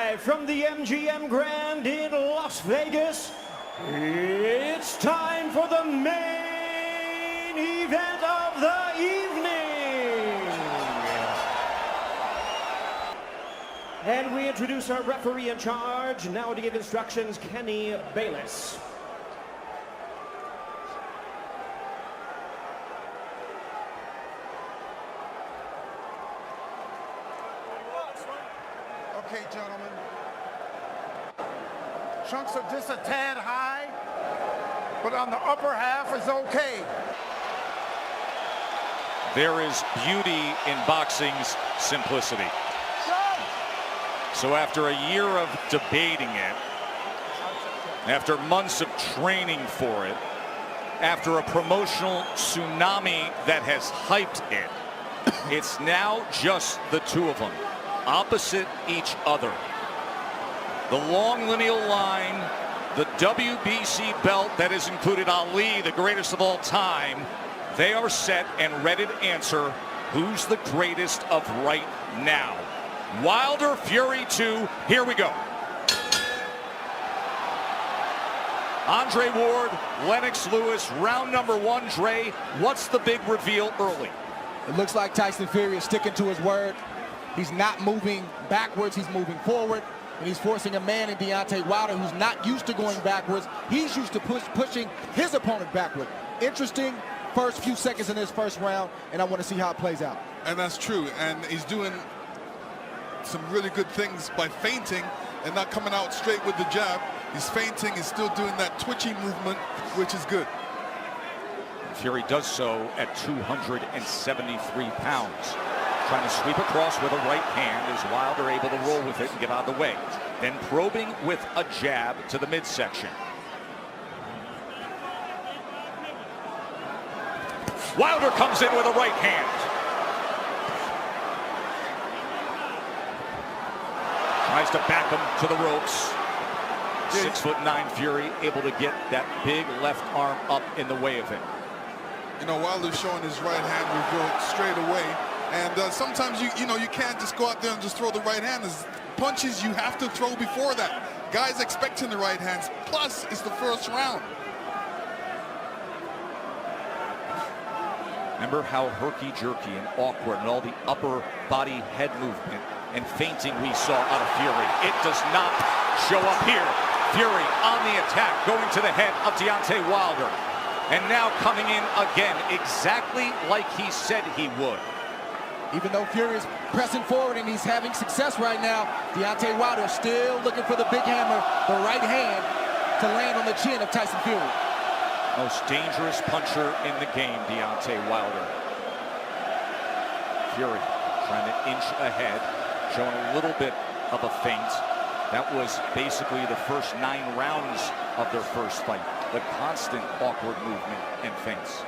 Live from the MGM Grand in Las Vegas, it's time for the main event of the evening. And we introduce our referee in charge, now to give instructions, Kenny Bayless. Okay, gentlemen. Trunks are just a tad high, but on the upper half is okay. There is beauty in boxing's simplicity. So after a year of debating it, after months of training for it, after a promotional tsunami that has hyped it, it's now just the two of them, opposite each other. The long lineal line, the WBC belt that has included Ali, the greatest of all time, they are set and ready to answer who's the greatest of right now. Wilder Fury 2, here we go. Andre Ward, Lennox Lewis, round number one. Dre, what's the big reveal early? It looks like Tyson Fury is sticking to his word. He's not moving backwards, he's moving forward. And he's forcing a man in Deontay Wilder who's not used to going backwards. He's used to pushing his opponent backward. Interesting first few seconds in this first round, and I want to see how it plays out. And that's true, and he's doing some really good things by feinting and not coming out straight with the jab. He's feinting, he's still doing that twitchy movement, which is good. Fury does so at 273 pounds. Trying to sweep across with a right hand. Is Wilder able to roll with it and get out of the way? Then probing with a jab to the midsection. Wilder comes in with a right hand. Tries to back him to the ropes. 6'9" Fury able to get that big left arm up in the way of it. You know, Wilder's showing his right hand reveal straight away. And sometimes you can't just go out there and just throw the right hand. There's punches you have to throw before that. Guys expecting the right hands. Plus, it's the first round. Remember how herky-jerky and awkward and all the upper body head movement and feinting we saw out of Fury. It does not show up here. Fury on the attack, going to the head of Deontay Wilder. And now coming in again, exactly like he said he would. Even though Fury is pressing forward and he's having success right now, Deontay Wilder is still looking for the big hammer, the right hand, to land on the chin of Tyson Fury. Most dangerous puncher in the game, Deontay Wilder. Fury trying to inch ahead, showing a little bit of a feint. That was basically the first 9 rounds of their first fight. The constant awkward movement and feints.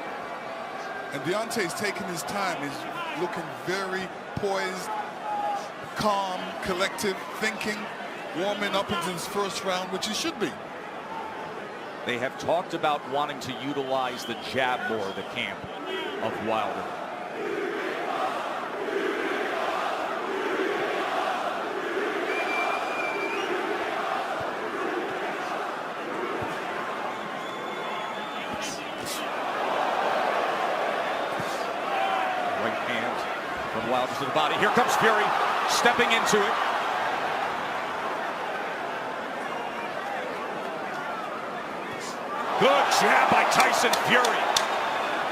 And Deontay's taking his time. He's looking very poised, calm, collective, thinking, warming up into his first round, which he should be. They have talked about wanting to utilize the jab more, the camp of Wilder. From Wilder to the body. Here comes Fury, stepping into it. Good jab by Tyson Fury.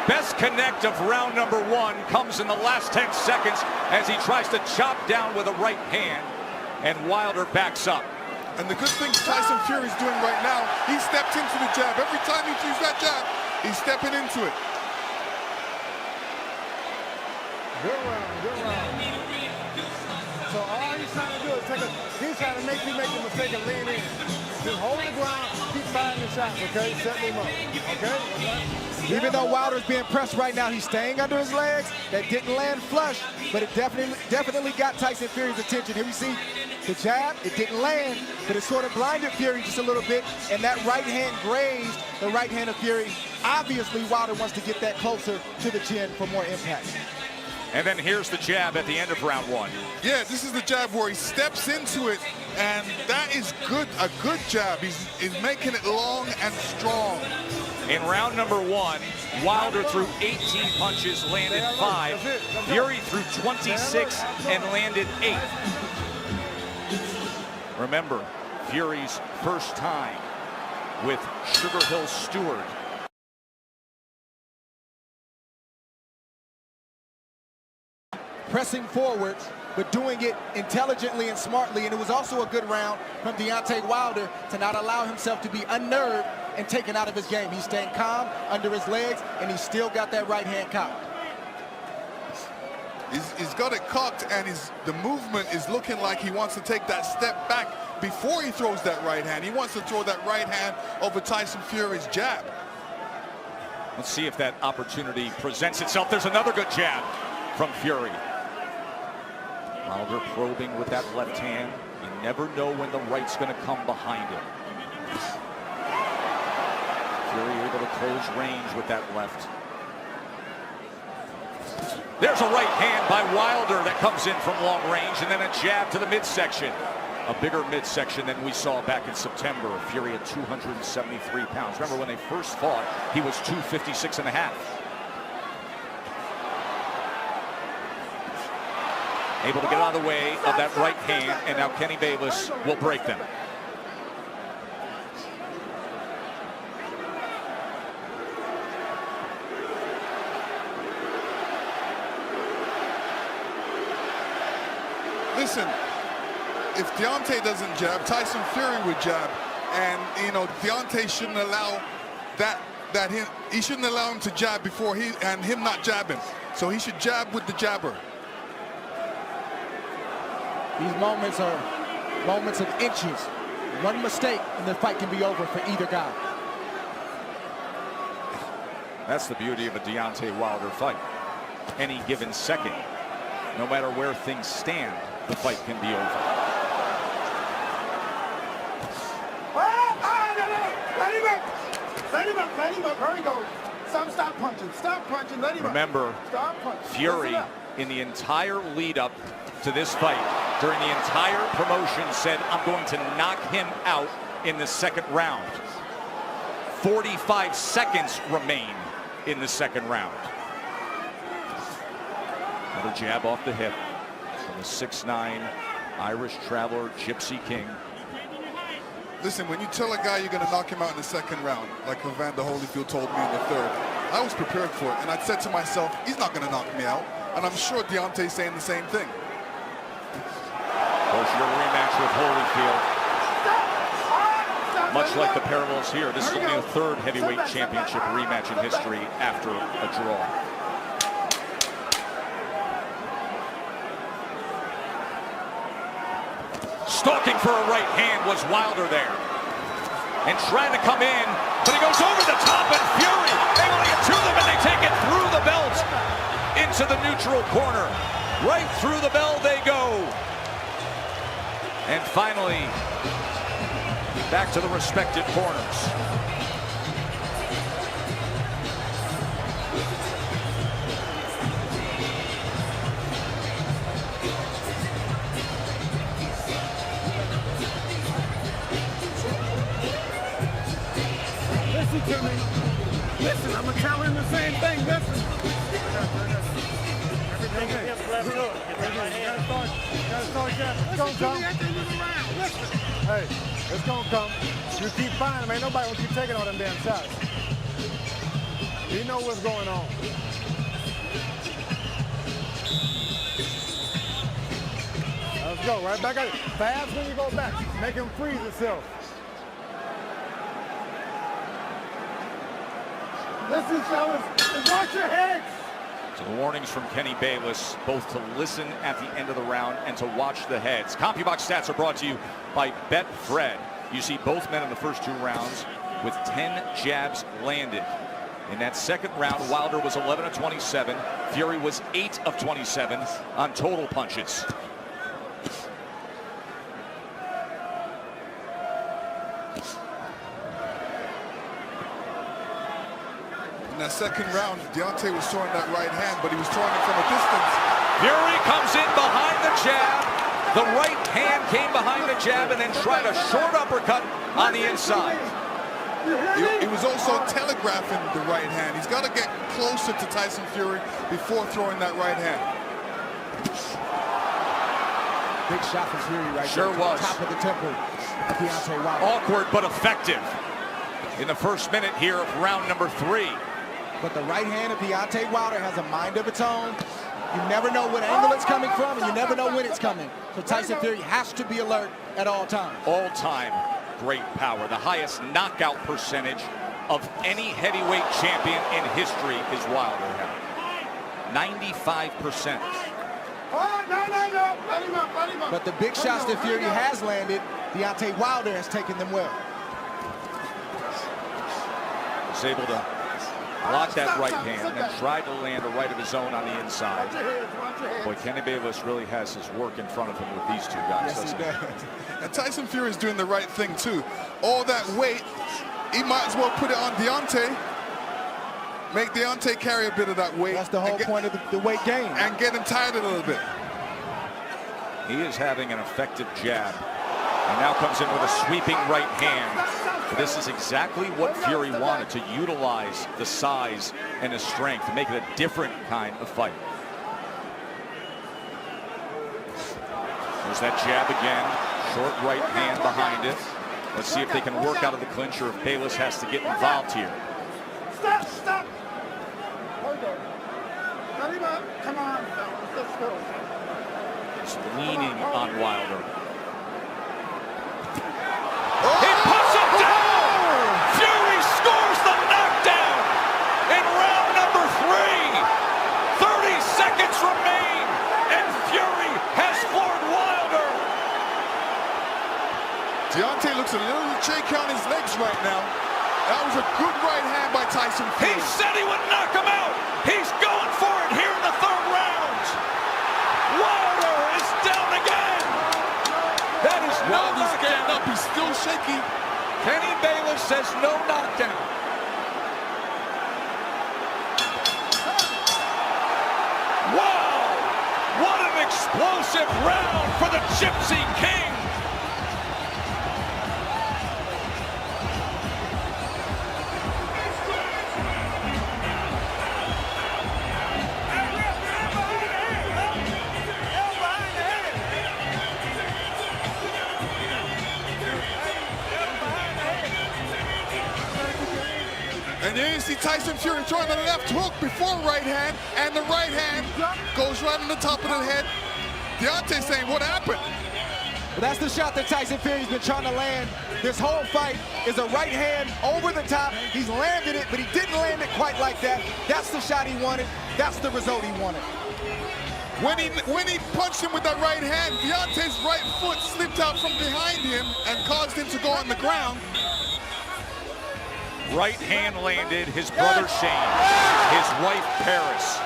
Best connect of round number one comes in the last 10 seconds as he tries to chop down with a right hand, and Wilder backs up. And the good thing Tyson Fury's doing right now, he stepped into the jab. Every time he sees that jab, he's stepping into it. Good round, good round. So all he's trying to do is he's trying to make you make the mistake and lean in. Just hold the ground, keep firing the shots, okay? Set him up, okay? Even though Wilder's being pressed right now, he's staying under his legs. That didn't land flush, but it definitely got Tyson Fury's attention. Here we see the jab, it didn't land, but it sort of blinded Fury just a little bit, and that right hand grazed the right hand of Fury. Obviously, Wilder wants to get that closer to the chin for more impact. And then here's the jab at the end of round one. Yeah, this is the jab where he steps into it, and that is good, a good jab. He's making it long and strong. In round number one, Wilder threw 18 punches, landed 5. Fury threw 26 and landed 8. Remember, Fury's first time with Sugar Hill Stewart. Pressing forward, but doing it intelligently and smartly. And it was also a good round from Deontay Wilder to not allow himself to be unnerved and taken out of his game. He's staying calm under his legs, and he's still got that right hand cocked. He's got it cocked, and the movement is looking like he wants to take that step back before he throws that right hand. He wants to throw that right hand over Tyson Fury's jab. Let's see if that opportunity presents itself. There's another good jab from Fury. Wilder probing with that left hand. You never know when the right's going to come behind it. Fury able to close range with that left. There's a right hand by Wilder that comes in from long range, and then a jab to the midsection. A bigger midsection than we saw back in September. Fury at 273 pounds. Remember when they first fought, he was 256 and a half. Able to get out of the way of that right hand, and now Kenny Bayless will break them. Listen, if Deontay doesn't jab, Tyson Fury would jab, and Deontay shouldn't allow he shouldn't allow him to jab before him not jabbing. So he should jab with the jabber. These moments are moments of inches. One mistake and the fight can be over for either guy. That's the beauty of a Deontay Wilder fight. Any given second, no matter where things stand, the fight can be over. Let him up. There he goes. Stop punching. Stop punching. Let him up. Remember, Fury in the entire lead up to this fight, during the entire promotion, said, I'm going to knock him out in the second round. 45 seconds remain in the second round. Another jab off the hip from the 6'9" Irish traveler, Gypsy King. Listen, when you tell a guy you're going to knock him out in the second round, like Evander Holyfield told me in the third, I was prepared for it, and I said to myself, he's not going to knock me out. And I'm sure Deontay's saying the same thing. Goes your rematch with Holyfield. Much like the parallels here, this is only the third heavyweight championship rematch in history after a draw. Stalking for a right hand was Wilder there. And trying to come in, but he goes over the top, and Fury able to get to them, and they take it through the belt into the neutral corner. Right through the bell they go. And finally, back to the respective corners. Listen to me. Listen, I'm gonna tell him the same thing. Listen. Everything is left hook. It's gonna come. Hey, it's gonna come. You keep finding him. Ain't nobody gonna keep taking all them damn shots. You know what's going on. Let's go. Right back at it. Fast when you go back. Make him freeze himself. Listen, fellas, and watch your heads. So the warnings from Kenny Bayless, both to listen at the end of the round and to watch the heads. CompuBox stats are brought to you by Betfred. You see both men in the first 2 rounds with 10 jabs landed. In that second round, Wilder was 11 of 27. Fury was 8 of 27 on total punches. In that second round, Deontay was throwing that right hand, but he was throwing it from a distance. Fury comes in behind the jab. The right hand came behind the jab and then tried a short uppercut on the inside. He was also telegraphing the right hand. He's got to get closer to Tyson Fury before throwing that right hand. Big shot from Fury right Sure there. was. Top of the temple of Deontay Wilder. Awkward but effective in the first minute here of round number 3. But the right hand of Deontay Wilder has a mind of its own. You never know what angle it's coming from, and you never know when it's coming. So Tyson Fury has to be alert at all times. All-time great power. The highest knockout percentage of any heavyweight champion in history is Wilder had. 95%. But the big shots that Fury has landed, Deontay Wilder has taken them well. Was able to block that right hand and tried to land a right of his own on the inside. Boy, Kenny Bayless really has his work in front of him with these two guys, Yes, doesn't he he? does. And Tyson Fury is doing the right thing too. All that weight, he might as well put it on Deontay. Make Deontay carry a bit of that weight. That's the whole point of the weight game. And get him tired a little bit. He is having an effective jab. And now comes in with a sweeping right hand. This is exactly what Fury wanted, to utilize the size and the strength to make it a different kind of fight. There's that jab again. Short right hand behind it. Let's see if they can work out of the clinch or if Bayless has to get involved here. Stop! Hold on. Let him up. Come on, fellas. Let's go. He's leaning on Wilder. He puts him down! Fury scores the knockdown in round number 3. 30 seconds remain, and Fury has floored Wilder. Deontay looks a little shaky on his legs right now. That was a good right hand by Tyson He Fury. said he would knock him out. He's going for it here in the 3rd round. Wilder is down again. That is no While he's getting knockdown. up, he's still shaky. Kenny Bayless says no knockdown. Wow! What an explosive round for the Gypsy King. And there you see Tyson Fury throwing the left hook before right hand, and the right hand goes right on the top of the head. Deontay saying, what happened? Well, that's the shot that Tyson Fury's been trying to land this whole fight, is a right hand over the top. He's landed it, but he didn't land it quite like that. That's the shot he wanted. That's the result he wanted. When he punched him with that right hand, Deontay's right foot slipped out from behind him and caused him to go on the ground. Right hand landed, his brother Shane, his wife Paris.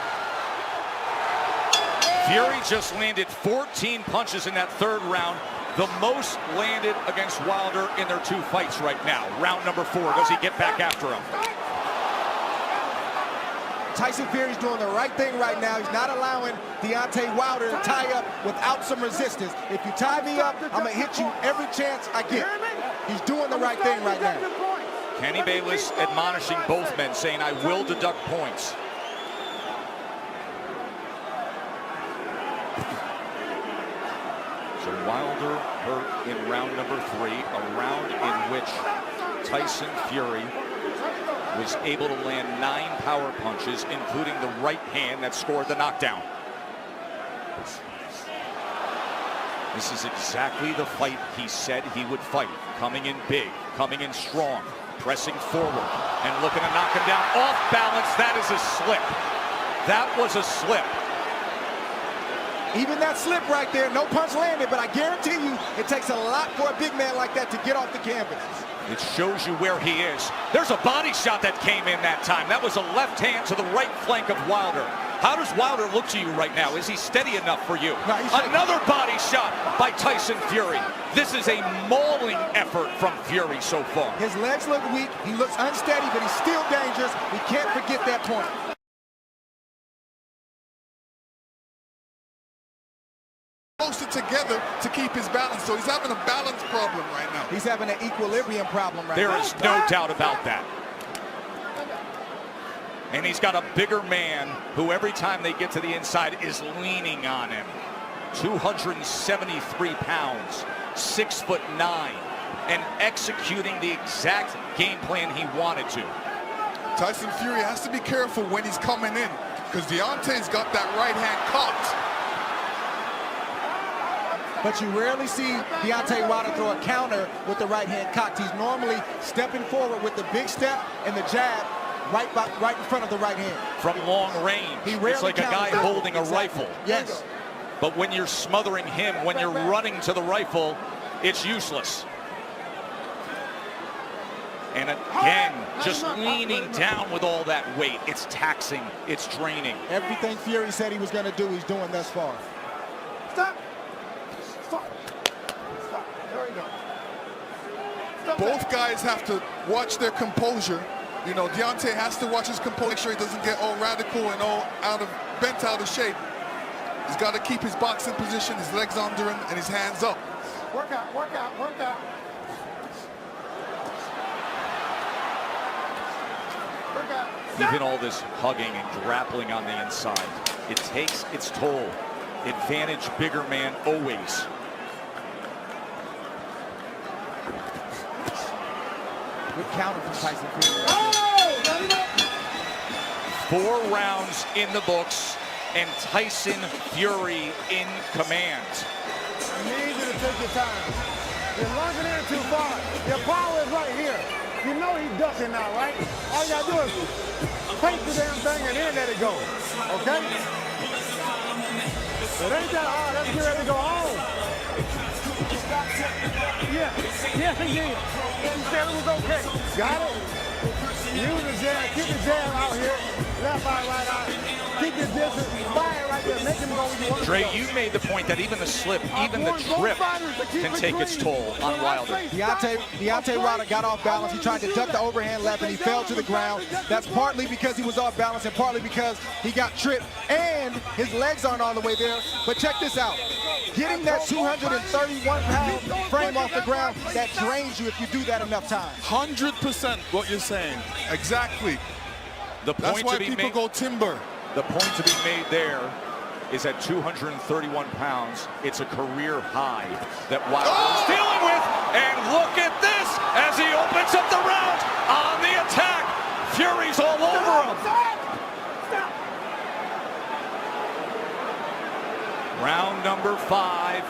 Fury just landed 14 punches in that 3rd round, the most landed against Wilder in their 2 fights right now. Round number 4, does he get back after him? Tyson Fury's doing the right thing right now. He's not allowing Deontay Wilder to tie up without some resistance. If you tie me up, I'm gonna hit you every chance I get. He's doing the right thing right now. Kenny Bayless admonishing both men, saying, I will deduct points. So Wilder hurt in round number 3, a round in which Tyson Fury was able to land 9 power punches, including the right hand that scored the knockdown. This is exactly the fight he said he would fight. Coming in big, coming in strong, pressing forward, and looking to knock him down off balance. That is a slip. That was a slip. Even that slip right there, no punch landed, but I guarantee you it takes a lot for a big man like that to get off the canvas. It shows you where he is. There's a body shot that came in that time. That was a left hand to the right flank of Wilder. How does Wilder look to you right now? Is he steady enough for you? No, he's shaking. Another body shot by Tyson Fury. This is a mauling effort from Fury so far. His legs look weak. He looks unsteady, but he's still dangerous. We can't forget that point. Closer together to keep his balance, so he's having a balance problem right now. He's having an equilibrium problem right now. There is no doubt about that. And he's got a bigger man who every time they get to the inside is leaning on him. 273 pounds, 6'9", and executing the exact game plan he wanted to. Tyson Fury has to be careful when he's coming in, because Deontay's got that right hand caught. But you rarely see Deontay Wilder throw a counter with the right hand cocked. He's normally stepping forward with the big step and the jab right in front of the right hand. From long range, it's like a guy holding a rifle. Yes. But when you're smothering him, when you're running to the rifle, it's useless. And again, just leaning down with all that weight. It's taxing, it's draining. Everything Fury said he was going to do, he's doing thus far. Stop. Stop. Stop. There we go. Stop. Both guys have to watch their composure. You know, Deontay has to watch his composure, make sure he doesn't get all radical and all bent out of shape. He's got to keep his boxing position, his legs under him, and his hands up. Work out, work out, work out. Work out. Even all this hugging and grappling on the inside, it takes its toll. Advantage bigger man always. Good counter from Tyson Fury. 4 rounds in the books, and Tyson Fury in command. I need you to take your time. You're lunging in too far. Your power is right here. You know he's ducking now, right? All you gotta do is take the damn thing and then let it go. Okay? It ain't that hard. Let's get ready to go home. Yeah. Yes, he did. He said it was okay. Got it? Use the jab. Keep the jab out here. Left eye, right eye. Keep your distance. Fire right there. Make him go where you want Dre, to go. you made the point that even the slip, even the trip can take its toll on Wilder. Deontay Wilder got off balance. He tried to duck the overhand left and he fell to the ground. That's partly because he was off balance and partly because he got tripped and his legs aren't all the way there. But check this out. Getting that 231-pound frame off the ground, that drains you if you do that enough times. 100% what you're saying. Exactly. The That's point why to be people made, go timber. the point to be made there is at 231 pounds. It's a career high that Wilder is dealing with. And look at this as he opens up the round on the attack. Fury's all over him. Round number 5.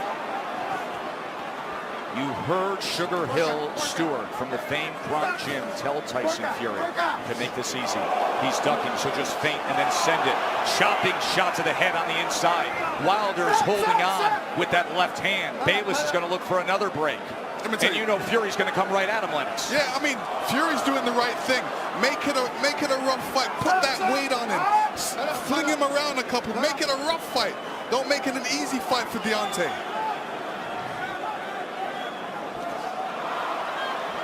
You heard Sugar Hill Stewart from the famed Bronx Gym tell Tyson Fury to make this easy. He's ducking, so just feint and then send it. Chopping shot to the head on the inside. Wilder's holding on with that left hand. Bayless is going to look for another break. And you know Fury's going to come right at him, Lennox. Yeah, I mean, Fury's doing the right thing. Make it a rough fight. Put that weight on him. Fling him around a couple. Make it a rough fight. Don't make it an easy fight for Deontay.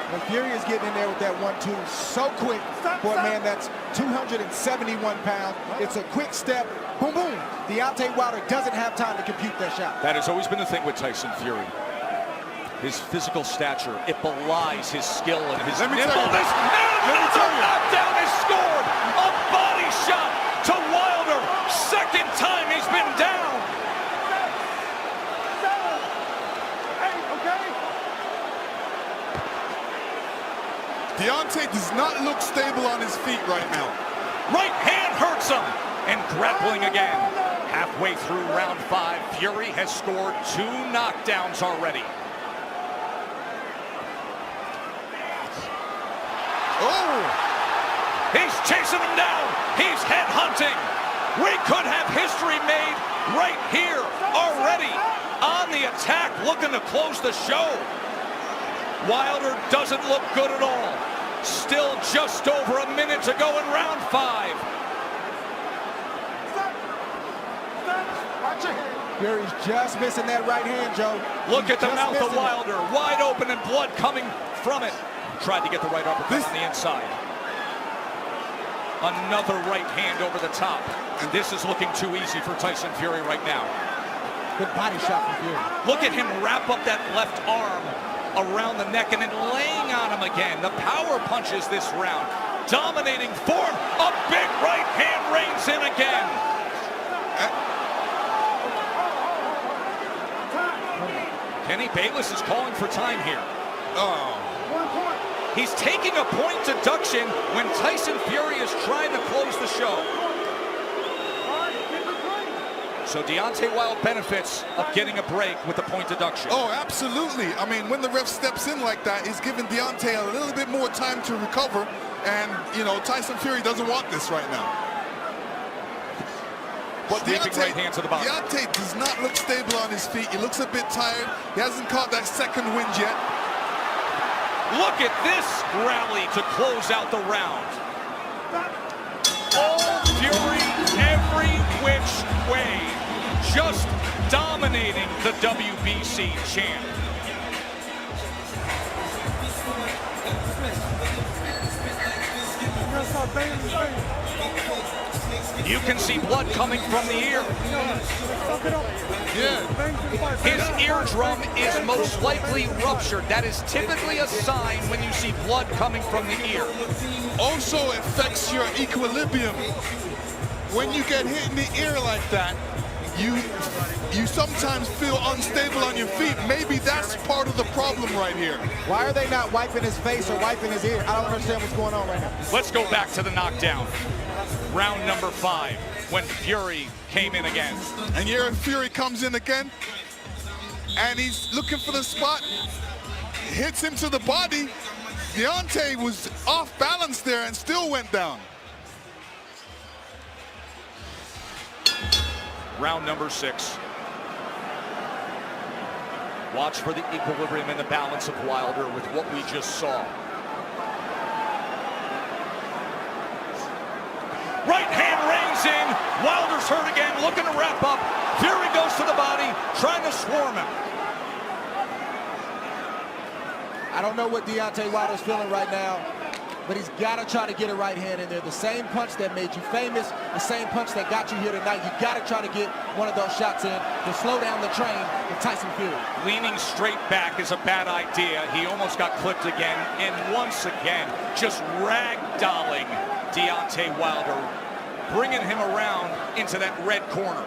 When Fury is getting in there with that 1-2 so quick for a man that's 271 pounds. It's a quick step. Boom, boom. Deontay Wilder doesn't have time to compute that shot. That has always been the thing with Tyson Fury. His physical stature, it belies his skill and his nimbleness. Another knockdown is scored. A body shot to Wilder. Second time he's been down. Deontay does not look stable on his feet right now. Right hand hurts him. And grappling again. Halfway through round 5, Fury has scored 2 knockdowns already. Oh! He's chasing him down. He's head hunting. We could have history made right here already. On the attack, looking to close the show. Wilder doesn't look good at all. Still just over a minute to go in round 5. Fury's just missing that right hand, Joe. Look at the Just mouth of missing it. Wilder, wide open and blood coming from it. Tried to get the right uppercut on the inside. Another right hand over the top. And this is looking too easy for Tyson Fury right now. Good body shot from Fury. Look at him wrap up that left arm around the neck and then laying on him again. The power punches this round. Dominating form. A big right hand reigns in again. Kenny Bayless is calling for time here. Oh. He's taking a point deduction when Tyson Fury is trying to close the show. So Deontay Wilder benefits of getting a break with the point deduction. Oh, absolutely. I mean, when the ref steps in like that, he's giving Deontay a little bit more time to recover. And, you know, Tyson Fury doesn't want this right now. But Sweeping right hand to the body. Deontay does not look stable on his feet. He looks a bit tired. He hasn't caught that second wind yet. Look at this rally to close out the round. All Fury every which way. Just dominating the WBC champ. You can see blood coming from the ear. His eardrum is most likely ruptured. That is typically a sign when you see blood coming from the ear. Also affects your equilibrium. When you get hit in the ear like that, you sometimes feel unstable on your feet. Maybe that's part of the problem right here. Why are they not wiping his face or wiping his ear? I don't understand what's going on right now. Let's go back to the knockdown. Round number 5, when Fury came in again. And here Fury comes in again, and he's looking for the spot. Hits him to the body. Deontay was off balance there and still went down. Round number 6. Watch for the equilibrium and the balance of Wilder with what we just saw. Right hand reins in. Wilder's hurt again, looking to wrap up. Fury goes to the body, trying to swarm him. I don't know what Deontay Wilder's feeling right now, but he's got to try to get a right hand in there. The same punch that made you famous, the same punch that got you here tonight. You got to try to get one of those shots in to slow down the train with Tyson Fury. Leaning straight back is a bad idea. He almost got clipped again, and once again, just ragdolling Deontay Wilder, bringing him around into that red corner.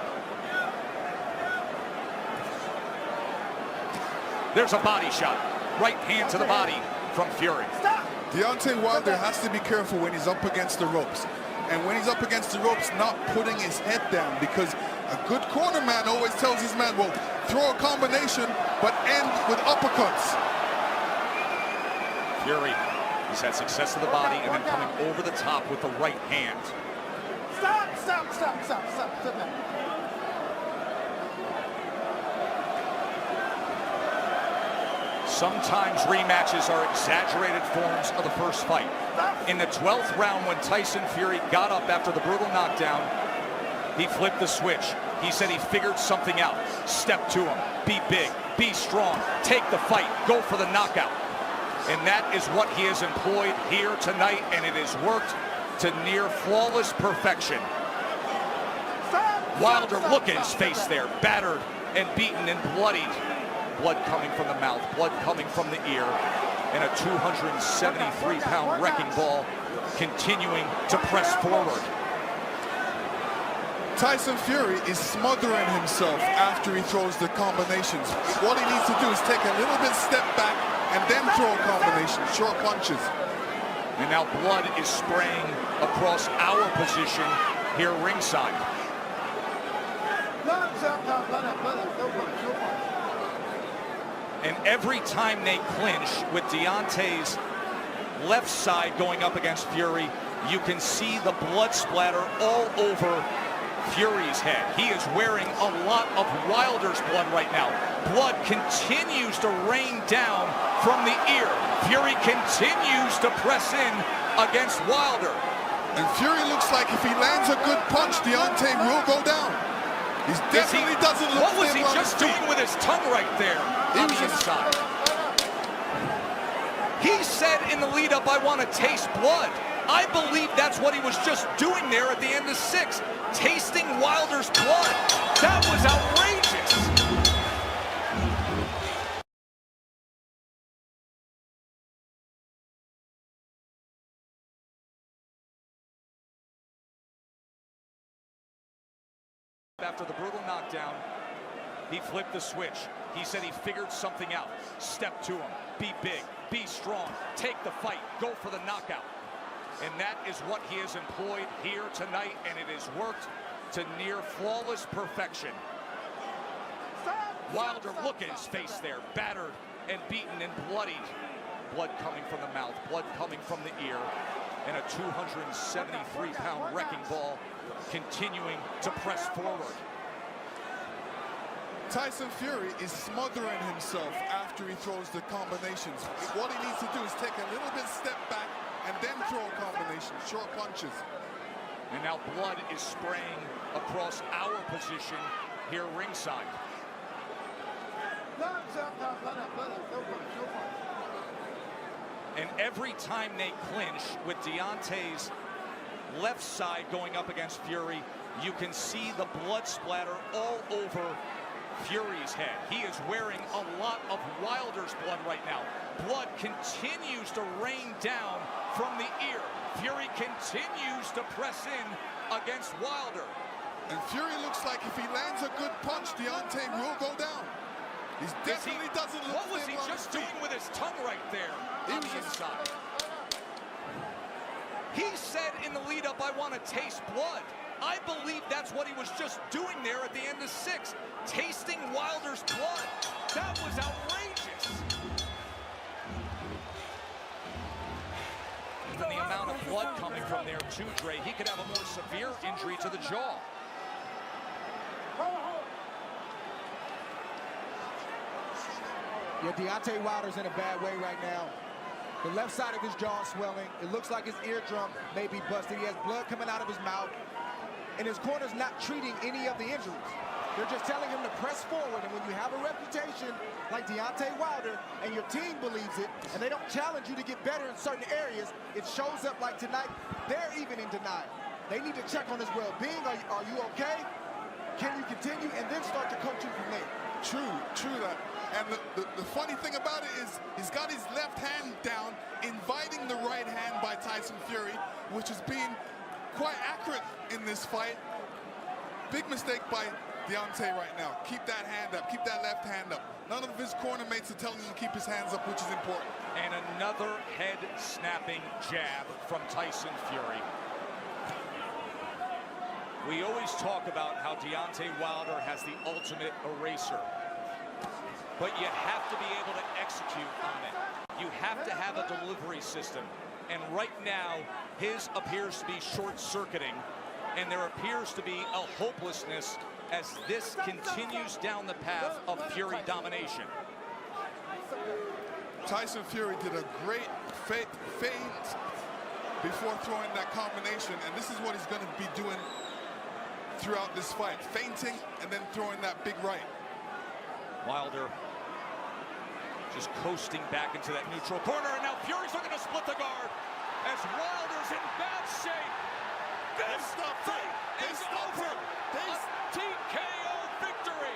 There's a body shot. Right hand to the body from Fury. Deontay Wilder has to be careful when he's up against the ropes. And when he's up against the ropes, not putting his head down, because a good corner man always tells his man, well, throw a combination, but end with uppercuts. Fury, he's had success to the body and then coming over the top with the right hand. Stop. Sometimes rematches are exaggerated forms of the first fight. In the 12th round, when Tyson Fury got up after the brutal knockdown, he flipped the switch. He said he figured something out. Step to him, be big, be strong, take the fight, go for the knockout. And that is what he has employed here tonight, and it has worked to near flawless perfection. Wilder, look at his face there, battered and beaten and bloodied. Blood coming from the mouth, blood coming from the ear, and a 273-pound wrecking ball continuing to press forward. Tyson Fury is smothering himself after he throws the combinations. What he needs to do is take a little bit step back and then throw a combination, short punches. And now blood is spraying across our position here ringside. And every time they clinch with Deontay's left side going up against Fury, you can see the blood splatter all over Fury's head. He is wearing a lot of Wilder's blood right now. Blood continues to rain down from the ear. Fury continues to press in against Wilder. And Fury looks like if he lands a good punch, Deontay will go down. He definitely doesn't look. What was he just doing with his tongue right there on the inside? He said in the lead-up, I want to taste blood. I believe that's what he was just doing there at the end of 6, tasting Wilder's blood. That was outrageous. After the brutal knockdown, he flipped the switch. He said he figured something out. Step to him, be big, be strong, take the fight, go for the knockout. And that is what he has employed here tonight, and it has worked to near flawless perfection. Wilder, look at his face there, battered and beaten and bloodied. Blood coming from the mouth, blood coming from the ear, and a 273-pound wrecking ball continuing to press forward. Tyson Fury is smothering himself after he throws the combinations. What he needs to do is take a little bit step back and then throw a combination, short punches. And now blood is spraying across our position here ringside. And every time they clinch with Deontay's left side going up against Fury, you can see the blood splatter all over Fury's head. He is wearing a lot of Wilder's blood right now. Blood continues to rain down from the ear. Fury continues to press in against Wilder. And Fury looks like if he lands a good punch, Deontay will go down. He definitely doesn't look. What was he just doing with his tongue right there on the inside? He said in the lead-up, I want to taste blood. I believe that's what he was just doing there at the end of 6, tasting Wilder's blood. That was outrageous. And the amount of blood coming from there too, Dre, he could have a more severe injury to the jaw. Yeah, Deontay Wilder's in a bad way right now. The left side of his jaw is swelling. It looks like his eardrum may be busted. He has blood coming out of his mouth. And his corner's not treating any of the injuries. They're just telling him to press forward. And when you have a reputation like Deontay Wilder and your team believes it, and they don't challenge you to get better in certain areas, it shows up like tonight. They're even in denial. They need to check on his well-being. Are you okay? Can you continue? And then start to coach him from there. True that. And the funny thing about it is he's got his left hand down, inviting the right hand by Tyson Fury, which is being quite accurate in this fight. Big mistake by Deontay right now. Keep that hand up. Keep that left hand up. None of his corner mates are telling him to keep his hands up, which is important. And another head-snapping jab from Tyson Fury. We always talk about how Deontay Wilder has the ultimate eraser. But you have to be able to execute on it. You have to have a delivery system. And right now, his appears to be short-circuiting. And there appears to be a hopelessness as this continues down the path of Fury domination. Tyson Fury did a great feint before throwing that combination. And this is what he's going to be doing throughout this fight. Feinting and then throwing that big right. Wilder just coasting back into that neutral corner, and now Fury's looking to split the guard as Wilder's in bad shape. This fight is over. A TKO victory.